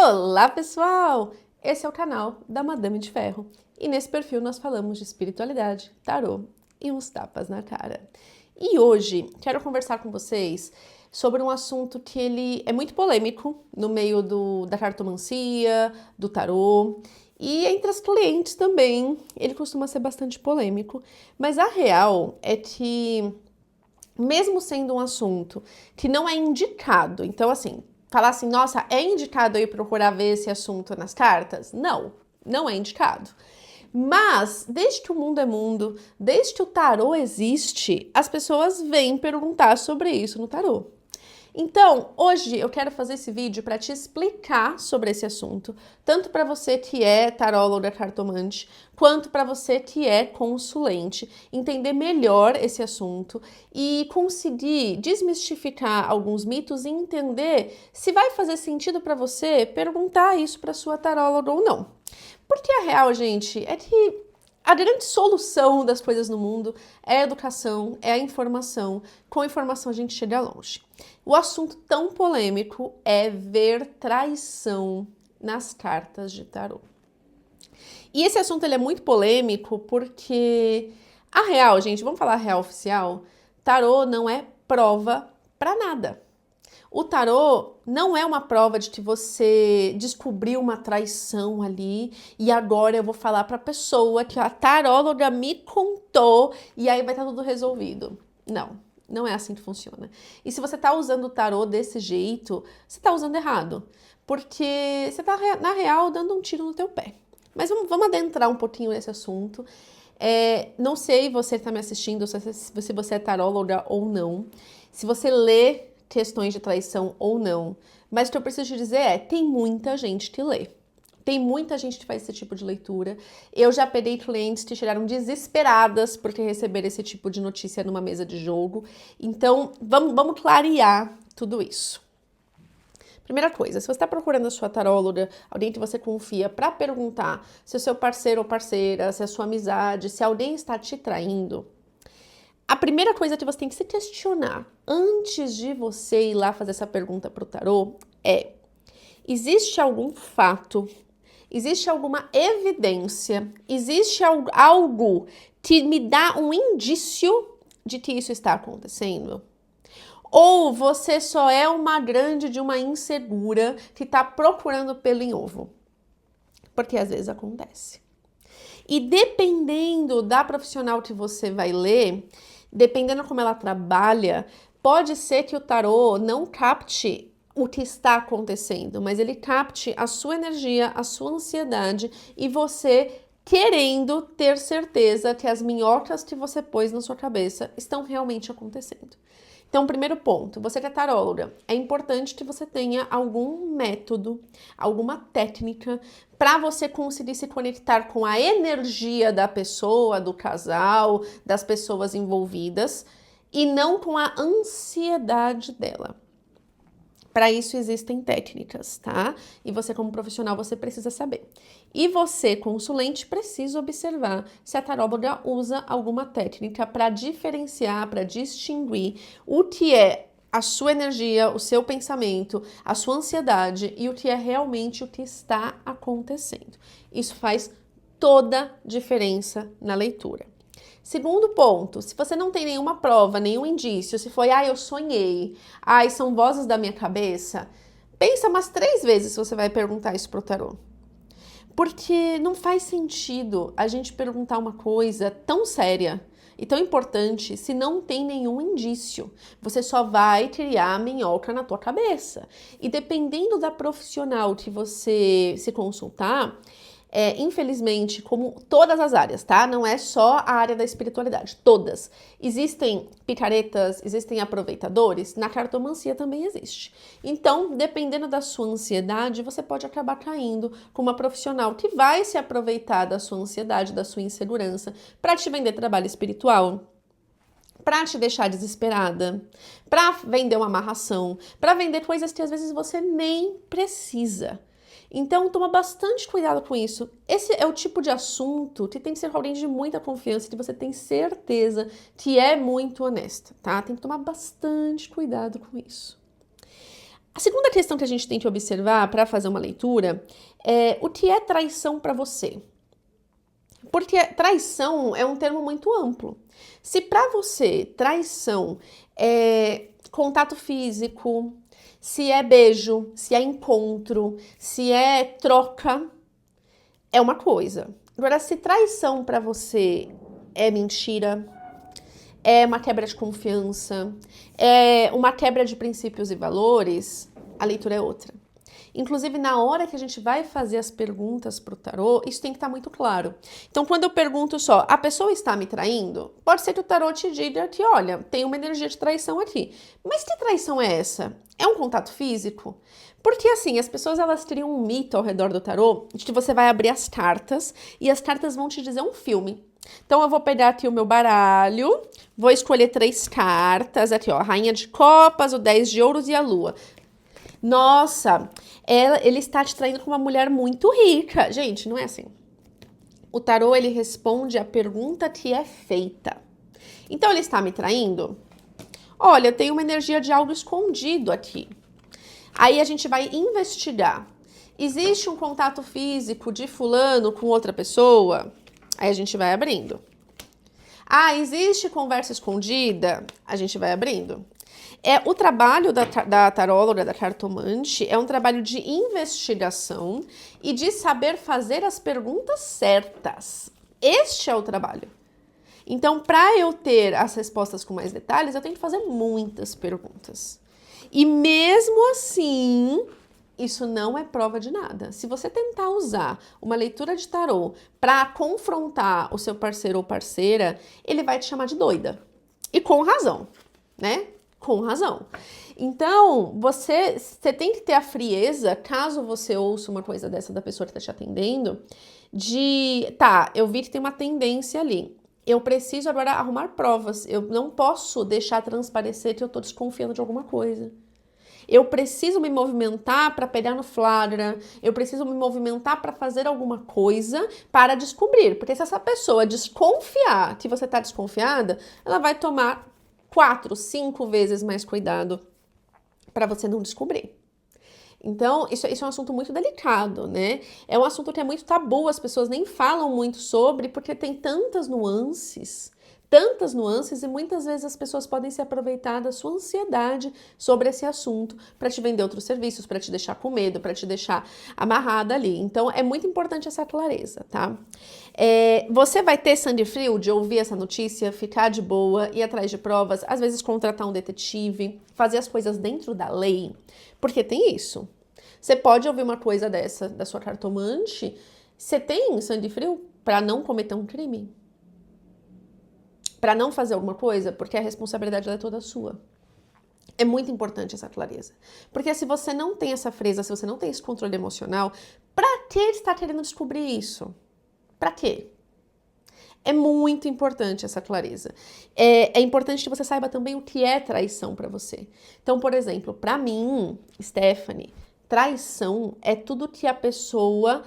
Olá, pessoal! Esse é o canal da Madame de Ferro e nesse perfil nós falamos de espiritualidade, tarô e uns tapas na cara. E hoje quero conversar com vocês sobre um assunto que ele é muito polêmico no meio da cartomancia, do tarô e entre as clientes também. Ele costuma ser bastante polêmico, mas a real é que mesmo sendo um assunto que não é indicado, então assim, falar assim, nossa, é indicado aí procurar ver esse assunto nas cartas? Não, não é indicado. Mas, desde que o mundo é mundo, desde que o tarô existe, as pessoas vêm perguntar sobre isso no tarô. Então, hoje eu quero fazer esse vídeo para te explicar sobre esse assunto, tanto para você que é taróloga cartomante, quanto para você que é consulente, entender melhor esse assunto e conseguir desmistificar alguns mitos e entender se vai fazer sentido para você perguntar isso para sua taróloga ou não. Porque a real, gente, é que a grande solução das coisas no mundo é a educação, é a informação. Com a informação a gente chega longe. O assunto tão polêmico é ver traição nas cartas de tarô. E esse assunto ele é muito polêmico porque a real, gente, vamos falar a real oficial, tarô não é prova para nada. O tarô não é uma prova de que você descobriu uma traição ali e agora eu vou falar para a pessoa que a taróloga me contou e aí vai estar tudo resolvido. Não, não é assim que funciona. E se você está usando o tarô desse jeito, você está usando errado, porque você está, na real, dando um tiro no teu pé. Mas vamos adentrar um pouquinho nesse assunto. Não sei você que está me assistindo, se você é taróloga ou não, se você lê questões de traição ou não, mas o que eu preciso te dizer é, tem muita gente que lê. Tem muita gente que faz esse tipo de leitura. Eu já peguei clientes que chegaram desesperadas porque receberam esse tipo de notícia numa mesa de jogo. Então, vamos clarear tudo isso. Primeira coisa, se você está procurando a sua taróloga, alguém que você confia, para perguntar se o seu parceiro ou parceira, se a sua amizade, se alguém está te traindo, a primeira coisa que você tem que se questionar antes de você ir lá fazer essa pergunta para o tarô é: existe algum fato, existe alguma evidência, existe algo que me dá um indício de que isso está acontecendo? Ou você só é uma grande de uma insegura que está procurando pelo em ovo? Porque às vezes acontece. E dependendo da profissional que você vai ler, dependendo como ela trabalha, pode ser que o tarô não capte o que está acontecendo, mas ele capte a sua energia, a sua ansiedade e você querendo ter certeza que as minhocas que você pôs na sua cabeça estão realmente acontecendo. Então, primeiro ponto, você que é taróloga, é importante que você tenha algum método, alguma técnica para você conseguir se conectar com a energia da pessoa, do casal, das pessoas envolvidas e não com a ansiedade dela. Para isso existem técnicas, tá? E você como profissional, você precisa saber. E você, consulente, precisa observar se a taróloga usa alguma técnica para diferenciar, para distinguir o que é a sua energia, o seu pensamento, a sua ansiedade e o que é realmente o que está acontecendo. Isso faz toda diferença na leitura. Segundo ponto, se você não tem nenhuma prova, nenhum indício, se foi, eu sonhei, são vozes da minha cabeça, pensa umas 3 vezes se você vai perguntar isso pro tarô. Porque não faz sentido a gente perguntar uma coisa tão séria e tão importante se não tem nenhum indício. Você só vai criar minhoca na tua cabeça. E dependendo da profissional que você se consultar, infelizmente, como todas as áreas, tá? Não é só a área da espiritualidade, todas. Existem picaretas, existem aproveitadores, na cartomancia também existe. Então, dependendo da sua ansiedade, você pode acabar caindo com uma profissional que vai se aproveitar da sua ansiedade, da sua insegurança, para te vender trabalho espiritual, para te deixar desesperada, para vender uma amarração, para vender coisas que às vezes você nem precisa. Então, toma bastante cuidado com isso. Esse é o tipo de assunto que tem que ser com alguém de muita confiança, que você tem certeza que é muito honesta, tá? Tem que tomar bastante cuidado com isso. A segunda questão que a gente tem que observar para fazer uma leitura é o que é traição para você. Porque traição é um termo muito amplo. Se para você traição é contato físico, se é beijo, se é encontro, se é troca, é uma coisa. Agora, se traição para você é mentira, é uma quebra de confiança, é uma quebra de princípios e valores, a leitura é outra. Inclusive, na hora que a gente vai fazer as perguntas pro tarô, isso tem que estar muito claro. Então, quando eu pergunto só, a pessoa está me traindo? Pode ser que o tarô te diga que, olha, tem uma energia de traição aqui. Mas que traição é essa? É um contato físico? Porque, assim, as pessoas, elas criam um mito ao redor do tarô de que você vai abrir as cartas e as cartas vão te dizer um filme. Então, eu vou pegar aqui o meu baralho, vou escolher 3 cartas, aqui, ó, a Rainha de Copas, o 10 de Ouros e a Lua. Nossa, ele está te traindo com uma mulher muito rica. Gente, não é assim. O tarô, ele responde a pergunta que é feita. Então, ele está me traindo? Olha, tem uma energia de algo escondido aqui. Aí a gente vai investigar. Existe um contato físico de fulano com outra pessoa? Aí a gente vai abrindo. Ah, existe conversa escondida? A gente vai abrindo. O trabalho da taróloga, da cartomante, é um trabalho de investigação e de saber fazer as perguntas certas. Este é o trabalho. Então, para eu ter as respostas com mais detalhes, eu tenho que fazer muitas perguntas. E mesmo assim, isso não é prova de nada. Se você tentar usar uma leitura de tarô para confrontar o seu parceiro ou parceira, ele vai te chamar de doida. E com razão, né? Com razão. Então, você tem que ter a frieza, caso você ouça uma coisa dessa da pessoa que está te atendendo, eu vi que tem uma tendência ali. Eu preciso agora arrumar provas. Eu não posso deixar transparecer que eu estou desconfiando de alguma coisa. Eu preciso me movimentar para pegar no flagra, eu preciso me movimentar para fazer alguma coisa para descobrir. Porque se essa pessoa desconfiar que você está desconfiada, ela vai tomar 4, 5 vezes mais cuidado para você não descobrir. Então, isso é um assunto muito delicado, né? É um assunto que é muito tabu, as pessoas nem falam muito sobre, porque tem tantas nuances, e muitas vezes as pessoas podem se aproveitar da sua ansiedade sobre esse assunto para te vender outros serviços, para te deixar com medo, para te deixar amarrada ali. Então, é muito importante essa clareza, tá? Você vai ter sangue frio de ouvir essa notícia, ficar de boa, ir atrás de provas, às vezes contratar um detetive, fazer as coisas dentro da lei, porque tem isso. Você pode ouvir uma coisa dessa da sua cartomante, você tem sangue frio para não cometer um crime? Para não fazer alguma coisa, porque a responsabilidade é toda sua. É muito importante essa clareza. Porque se você não tem essa frieza, se você não tem esse controle emocional, para que está querendo descobrir isso? Para quê? É muito importante essa clareza. É importante que você saiba também o que é traição para você. Então, por exemplo, para mim, Stephanie, traição é tudo que a pessoa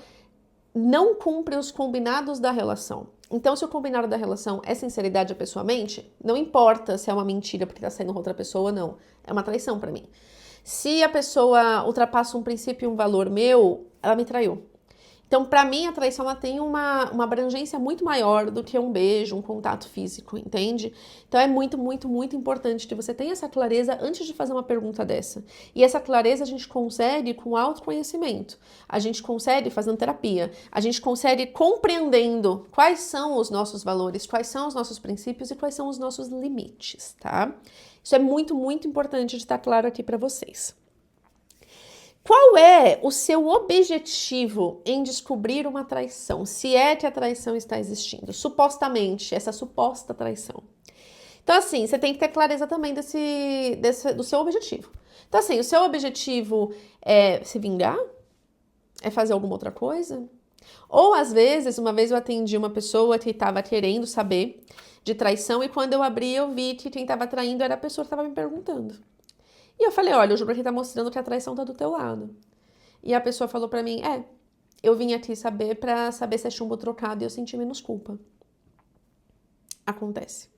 não cumpre os combinados da relação. Então, se o combinado da relação é sinceridade a pessoa mente, não importa se é uma mentira porque tá saindo com outra pessoa ou não. É uma traição pra mim. Se a pessoa ultrapassa um princípio e um valor meu, ela me traiu. Então, pra mim, a traição ela tem uma abrangência muito maior do que um beijo, um contato físico, entende? Então, é muito, muito, muito importante que você tenha essa clareza antes de fazer uma pergunta dessa. E essa clareza a gente consegue com autoconhecimento. A gente consegue fazendo terapia. A gente consegue compreendendo quais são os nossos valores, quais são os nossos princípios e quais são os nossos limites, tá? Isso é muito, muito importante de estar claro aqui pra vocês. Qual é o seu objetivo em descobrir uma traição? Se é que a traição está existindo, supostamente, essa suposta traição. Então, assim, você tem que ter clareza também do seu objetivo. Então, assim, o seu objetivo é se vingar? É fazer alguma outra coisa? Ou, às vezes, uma vez eu atendi uma pessoa que estava querendo saber de traição e quando eu abri, eu vi que quem estava traindo era a pessoa que estava me perguntando. E eu falei, olha, o Júpiter tá mostrando que a traição tá do teu lado. E a pessoa falou pra mim, eu vim aqui pra saber se é chumbo trocado e eu senti menos culpa. Acontece.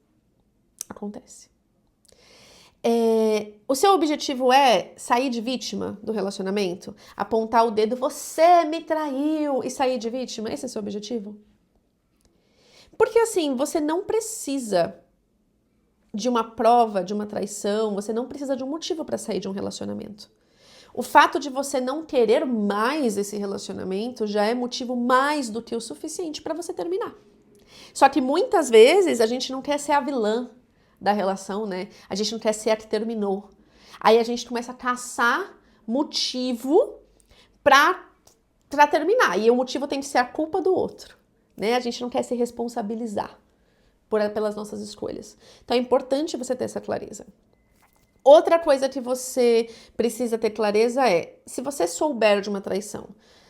O seu objetivo é sair de vítima do relacionamento? Apontar o dedo, você me traiu, e sair de vítima? Esse é o seu objetivo? Porque assim, você não precisa de uma prova, de uma traição, você não precisa de um motivo para sair de um relacionamento. O fato de você não querer mais esse relacionamento já é motivo mais do que o suficiente para você terminar. Só que muitas vezes a gente não quer ser a vilã da relação, né? A gente não quer ser a que terminou. Aí a gente começa a caçar motivo pra terminar. E o motivo tem que ser a culpa do outro, né? A gente não quer se responsabilizar pelas nossas escolhas. Então é importante você ter essa clareza. Outra coisa que você precisa ter clareza é, se você souber de uma traição,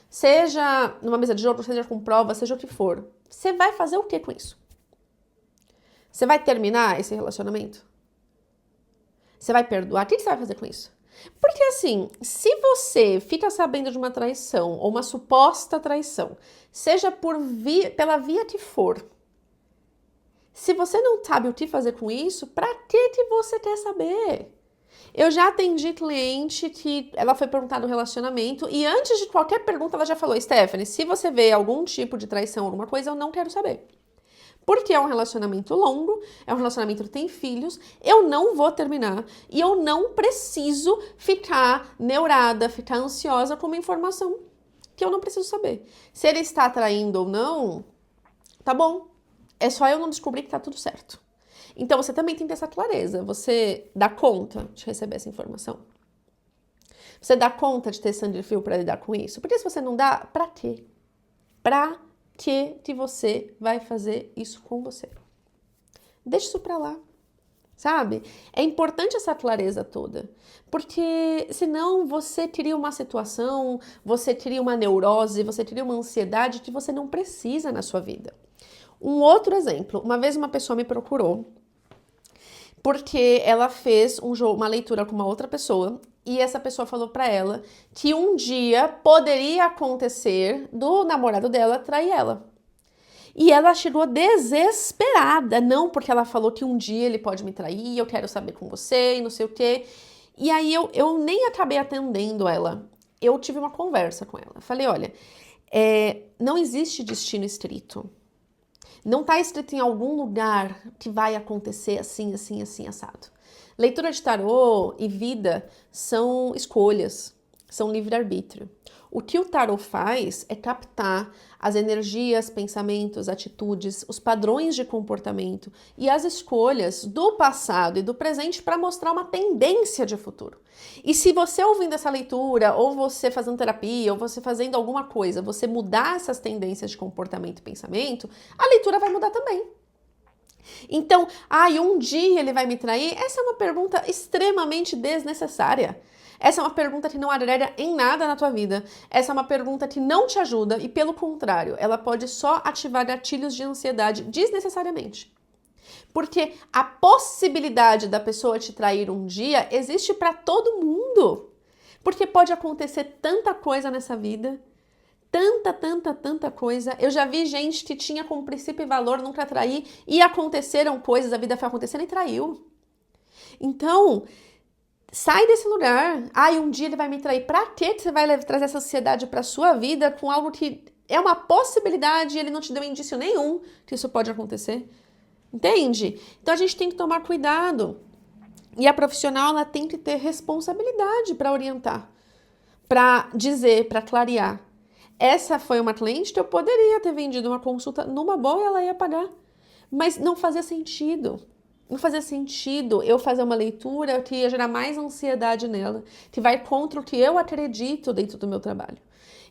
seja numa mesa de jogo, seja com prova, seja o que for, você vai fazer o que com isso? Você vai terminar esse relacionamento? Você vai perdoar? O que você vai fazer com isso? Porque assim, se você fica sabendo de uma traição ou uma suposta traição, seja pela via que for, se você não sabe o que fazer com isso, pra que você quer saber? Eu já atendi cliente que ela foi perguntar do relacionamento e antes de qualquer pergunta ela já falou, Stephanie, se você vê algum tipo de traição, alguma coisa, eu não quero saber. Porque é um relacionamento longo, é um relacionamento que tem filhos, eu não vou terminar e eu não preciso ficar neurada, ficar ansiosa com uma informação que eu não preciso saber. Se ele está traindo ou não, tá bom. É só eu não descobrir que tá tudo certo. Então você também tem que ter essa clareza. Você dá conta de receber essa informação? Você dá conta de ter sangue frio para lidar com isso? Porque se você não dá, pra quê? Pra que você vai fazer isso com você? Deixa isso pra lá, sabe? É importante essa clareza toda, porque senão você cria uma situação, você cria uma neurose, você cria uma ansiedade que você não precisa na sua vida. Um outro exemplo, uma vez uma pessoa me procurou porque ela fez uma leitura com uma outra pessoa e essa pessoa falou pra ela que um dia poderia acontecer do namorado dela trair ela. E ela chegou desesperada, não porque ela falou que um dia ele pode me trair, eu quero saber com você e não sei o quê. E aí eu nem acabei atendendo ela. Eu tive uma conversa com ela. Falei, olha, não existe destino escrito. Não está escrito em algum lugar que vai acontecer assim, assim, assim, assado. Leitura de tarô e vida são escolhas, são livre-arbítrio. O que o tarô faz é captar as energias, pensamentos, atitudes, os padrões de comportamento e as escolhas do passado e do presente para mostrar uma tendência de futuro. E se você ouvindo essa leitura, ou você fazendo terapia, ou você fazendo alguma coisa, você mudar essas tendências de comportamento e pensamento, a leitura vai mudar também. Então, um dia ele vai me trair? Essa é uma pergunta extremamente desnecessária. Essa é uma pergunta que não agrega em nada na tua vida. Essa é uma pergunta que não te ajuda e, pelo contrário, ela pode só ativar gatilhos de ansiedade desnecessariamente. Porque a possibilidade da pessoa te trair um dia existe para todo mundo. Porque pode acontecer tanta coisa nessa vida. Tanta coisa. Eu já vi gente que tinha como princípio e valor nunca trair e aconteceram coisas, a vida foi acontecendo e traiu. Então, sai desse lugar. Um dia ele vai me trair. Pra que você vai trazer essa ansiedade pra sua vida com algo que é uma possibilidade e ele não te deu indício nenhum que isso pode acontecer? Entende? Então a gente tem que tomar cuidado. E a profissional, ela tem que ter responsabilidade para orientar, para dizer, para clarear. Essa foi uma cliente que eu poderia ter vendido uma consulta numa boa e ela ia pagar. Mas não fazia sentido. Não fazia sentido eu fazer uma leitura que ia gerar mais ansiedade nela, que vai contra o que eu acredito dentro do meu trabalho.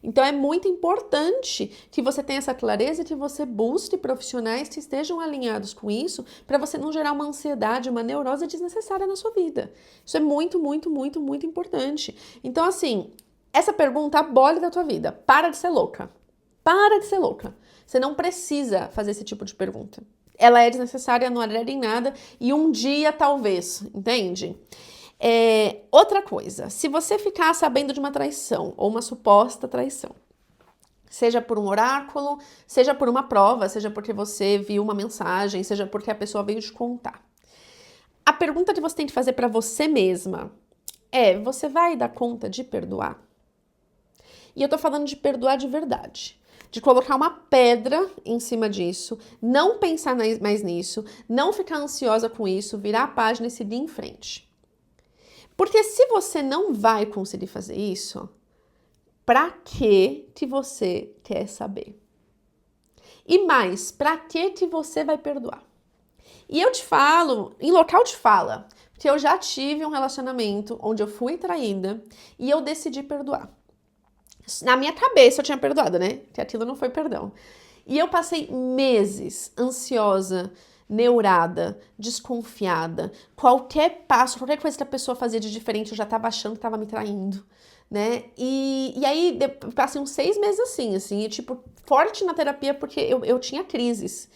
Então é muito importante que você tenha essa clareza e que você busque profissionais que estejam alinhados com isso para você não gerar uma ansiedade, uma neurose desnecessária na sua vida. Isso é muito importante. Então assim, essa pergunta abole da tua vida. Para de ser louca. Para de ser louca. Você não precisa fazer esse tipo de pergunta. Ela é desnecessária, não agrega em nada e um dia talvez, entende? Outra coisa, se você ficar sabendo de uma traição ou uma suposta traição, seja por um oráculo, seja por uma prova, seja porque você viu uma mensagem, seja porque a pessoa veio te contar. a pergunta que você tem que fazer para você mesma é: você vai dar conta de perdoar? E eu tô falando de perdoar de verdade. De colocar uma pedra em cima disso, não pensar mais nisso, não ficar ansiosa com isso, virar a página e seguir em frente. Porque se você não vai conseguir fazer isso, pra que você quer saber? E mais, pra que você vai perdoar? E eu te falo, em local de fala, que eu já tive um relacionamento onde eu fui traída e eu decidi perdoar. Na minha cabeça eu tinha perdoado, né? Que aquilo não foi perdão. E eu passei meses ansiosa, neurada, desconfiada. Qualquer passo, qualquer coisa que a pessoa fazia de diferente, eu já tava achando que tava me traindo, né? E aí, passei uns 6 meses assim, e tipo, forte na terapia porque eu tinha crises.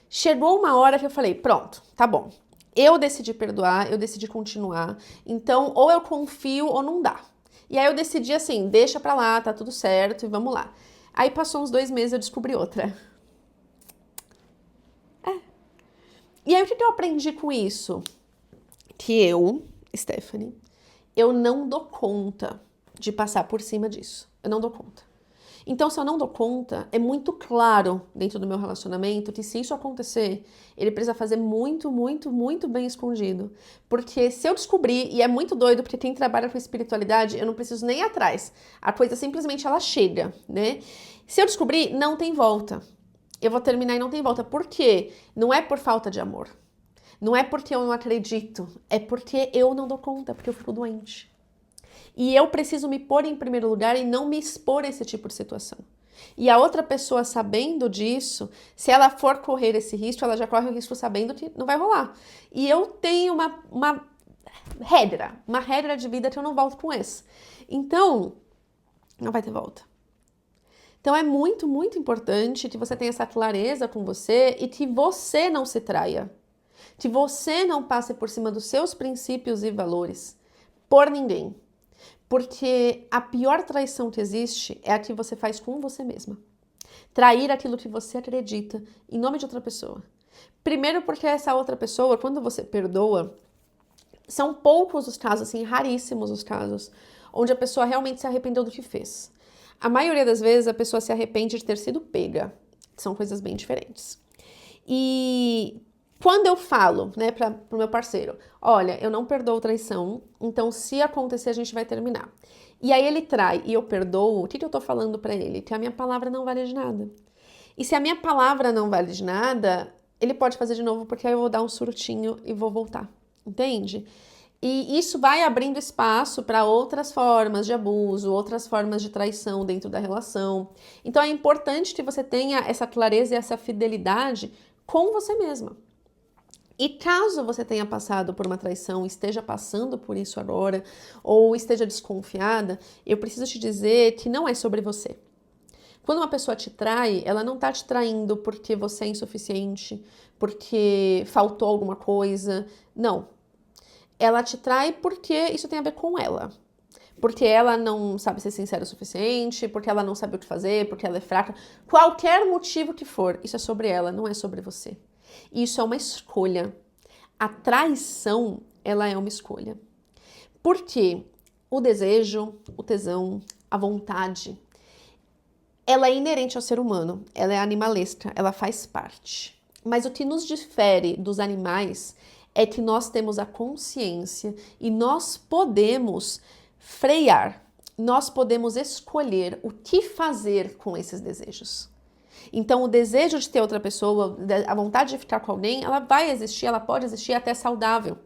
Chegou uma hora que eu falei, pronto, tá bom. Eu decidi perdoar, eu decidi continuar. Então, ou eu confio ou não dá. E aí eu decidi assim, deixa pra lá, tá tudo certo e vamos lá. Aí passou uns 2 meses e eu descobri outra. E aí o que eu aprendi com isso? Que eu, Stephanie, eu não dou conta de passar por cima disso. Eu não dou conta. Então, se eu não dou conta, é muito claro dentro do meu relacionamento que se isso acontecer, ele precisa fazer muito, muito, muito bem escondido. Porque se eu descobrir, e é muito doido, porque quem trabalha com espiritualidade, eu não preciso nem ir atrás. A coisa simplesmente ela chega, né? Se eu descobrir, não tem volta. Eu vou terminar e não tem volta. Por quê? Não é por falta de amor. Não é porque eu não acredito. É porque eu não dou conta, porque eu fico doente. E eu preciso me pôr em primeiro lugar e não me expor a esse tipo de situação. E a outra pessoa sabendo disso, se ela for correr esse risco, ela já corre o risco sabendo que não vai rolar. E eu tenho uma regra de vida que eu não volto com esse. Então, não vai ter volta. Então é muito, muito importante que você tenha essa clareza com você e que você não se traia. Que você não passe por cima dos seus princípios e valores por ninguém. Porque a pior traição que existe é a que você faz com você mesma. Trair aquilo que você acredita em nome de outra pessoa. Primeiro porque essa outra pessoa, quando você perdoa, são poucos os casos, assim, raríssimos os casos, onde a pessoa realmente se arrependeu do que fez. A maioria das vezes a pessoa se arrepende de ter sido pega. São coisas bem diferentes. E quando eu falo, né, pro meu parceiro, olha, eu não perdoo traição, então se acontecer a gente vai terminar. E aí ele trai e eu perdoo, o que eu tô falando pra ele? Que a minha palavra não vale de nada. E se a minha palavra não vale de nada, ele pode fazer de novo porque aí eu vou dar um surtinho e vou voltar, entende? E isso vai abrindo espaço para outras formas de abuso, outras formas de traição dentro da relação. Então é importante que você tenha essa clareza e essa fidelidade com você mesma. E caso você tenha passado por uma traição, esteja passando por isso agora, ou esteja desconfiada, eu preciso te dizer que não é sobre você. Quando uma pessoa te trai, ela não tá te traindo porque você é insuficiente, porque faltou alguma coisa. Não. Ela te trai porque isso tem a ver com ela. Porque ela não sabe ser sincera o suficiente, porque ela não sabe o que fazer, porque ela é fraca. Qualquer motivo que for, isso é sobre ela, não é sobre você. Isso é uma escolha. A traição, ela é uma escolha. Porque o desejo, o tesão, a vontade, ela é inerente ao ser humano, ela é animalesca, ela faz parte. Mas o que nos difere dos animais é que nós temos a consciência e nós podemos frear, nós podemos escolher o que fazer com esses desejos. Então, o desejo de ter outra pessoa, a vontade de ficar com alguém, ela vai existir, ela pode existir até saudável.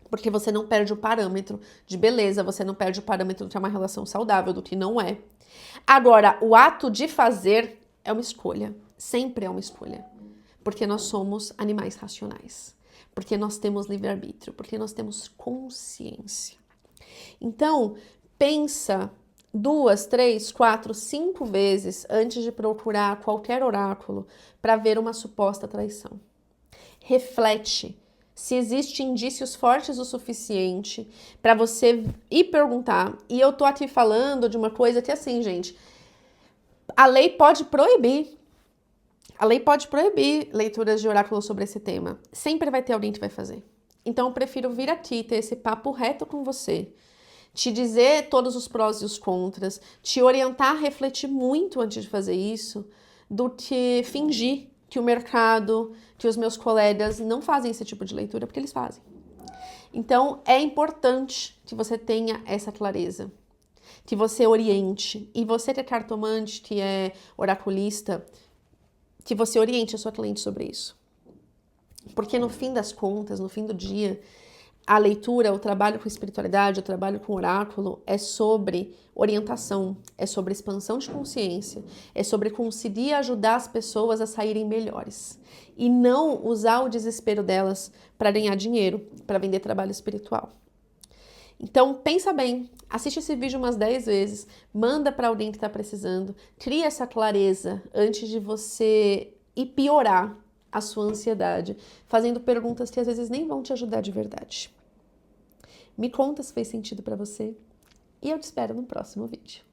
Porque você não perde o parâmetro de beleza, você não perde o parâmetro do que é uma relação saudável, do que não é. Agora, o ato de fazer é uma escolha, sempre é uma escolha. Porque nós somos animais racionais. Porque nós temos livre-arbítrio, porque nós temos consciência. Então, pensa 2, 3, 4, 5 vezes antes de procurar qualquer oráculo para ver uma suposta traição. Reflete se existem indícios fortes o suficiente para você ir perguntar. E eu tô aqui falando de uma coisa que, assim, gente, a lei pode proibir. A lei pode proibir leituras de oráculo sobre esse tema. Sempre vai ter alguém que vai fazer. Então eu prefiro vir aqui ter esse papo reto com você, te dizer todos os prós e os contras, te orientar a refletir muito antes de fazer isso, do que fingir que o mercado, que os meus colegas não fazem esse tipo de leitura, porque eles fazem. Então, é importante que você tenha essa clareza, que você oriente, e você que é cartomante, que é oraculista, que você oriente a sua cliente sobre isso. Porque no fim das contas, no fim do dia, a leitura, o trabalho com espiritualidade, o trabalho com oráculo é sobre orientação, é sobre expansão de consciência, é sobre conseguir ajudar as pessoas a saírem melhores e não usar o desespero delas para ganhar dinheiro, para vender trabalho espiritual. Então, pensa bem, assiste esse vídeo umas 10 vezes, manda para alguém que está precisando, cria essa clareza antes de você ir piorar a sua ansiedade, fazendo perguntas que às vezes nem vão te ajudar de verdade. Me conta se fez sentido para você e eu te espero no próximo vídeo.